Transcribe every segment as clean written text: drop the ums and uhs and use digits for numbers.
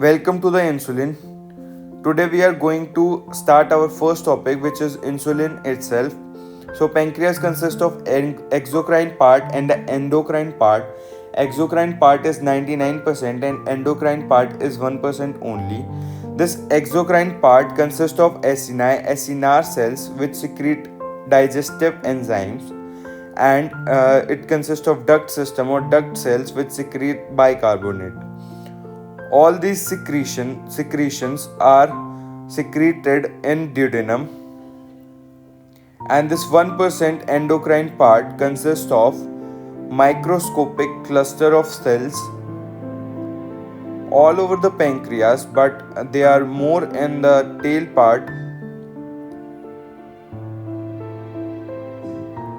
Welcome to the insulin. Today we are going to start our first topic, which is insulin itself. So pancreas consists of exocrine part and the endocrine part. Exocrine part is 99% and endocrine part is 1% only. This exocrine part consists of acinar cells which secrete digestive enzymes, and it consists of duct system or duct cells which secrete bicarbonate. All these secretions are secreted in duodenum, and this 1% endocrine part consists of microscopic cluster of cells all over the pancreas, but they are more in the tail part.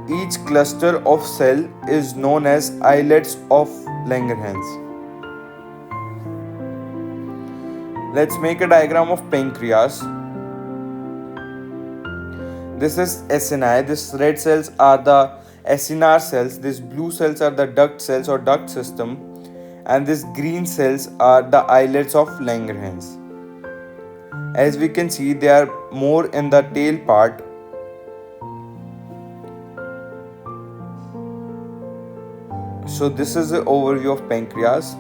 Each cluster of cell is known as islets of Langerhans. Let's make a diagram of pancreas. This is acini. These red cells are the acinar cells. These blue cells are the duct cells or duct system. And these green cells are the islets of Langerhans. As we can see, they are more in the tail part. So this is the overview of pancreas.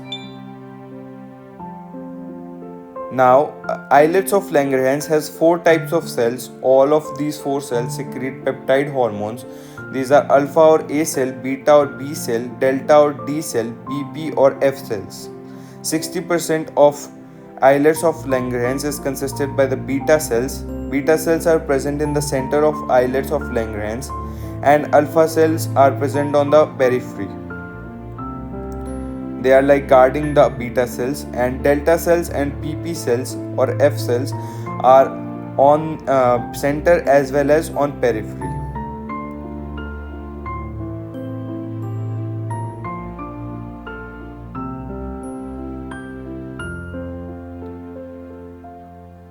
Now, islets of Langerhans has 4 types of cells. All of these 4 cells secrete peptide hormones. These are alpha or A cell, beta or B cell, delta or D cell, PP or F cells. 60% of islets of Langerhans is consisted by the beta cells. Beta cells are present in the center of islets of Langerhans, and alpha cells are present on the periphery. They are like guarding the beta cells, and delta cells and PP cells or F cells are on center as well as on periphery.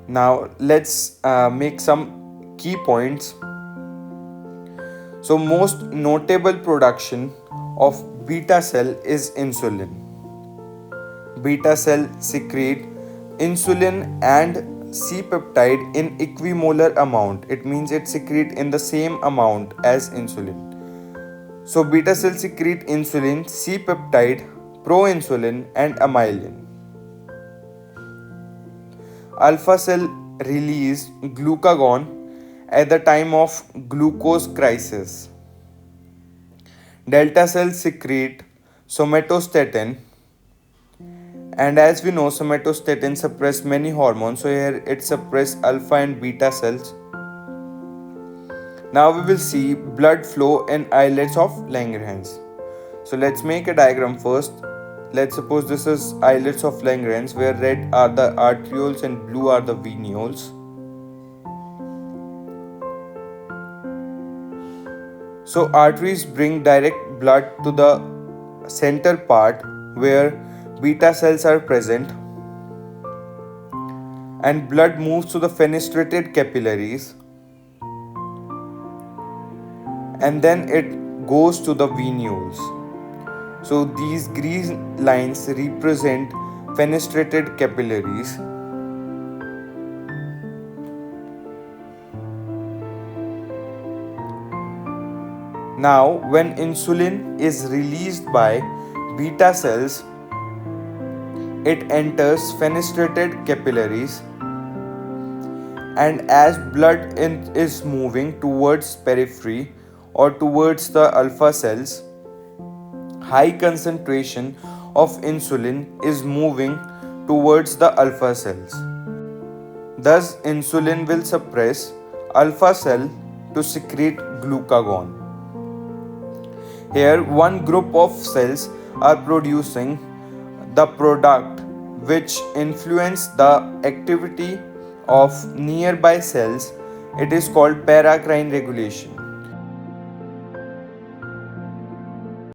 Now let's make some key points. So most notable production of beta cell is insulin. Beta cell secrete insulin and C-peptide in equimolar amount. It means it secrete in the same amount as insulin. So beta cell secrete insulin, C-peptide, proinsulin and amylin. Alpha cell release glucagon at the time of glucose crisis. Delta cells secrete somatostatin, and as we know, somatostatin suppress many hormones, so here it suppress alpha and beta cells. Now we will see blood flow in islets of Langerhans. So let's make a diagram first. Let's suppose this is islets of Langerhans, where red are the arterioles and blue are the venules. So arteries bring direct blood to the center part where beta cells are present, and blood moves to the fenestrated capillaries, and then it goes to the venules. So these green lines represent fenestrated capillaries. Now, when insulin is released by beta cells, it enters fenestrated capillaries, and as blood is moving towards periphery or towards the alpha cells, high concentration of insulin is moving towards the alpha cells. Thus, insulin will suppress alpha cell to secrete glucagon. Here, one group of cells are producing the product which influence the activity of nearby cells. It is called paracrine regulation.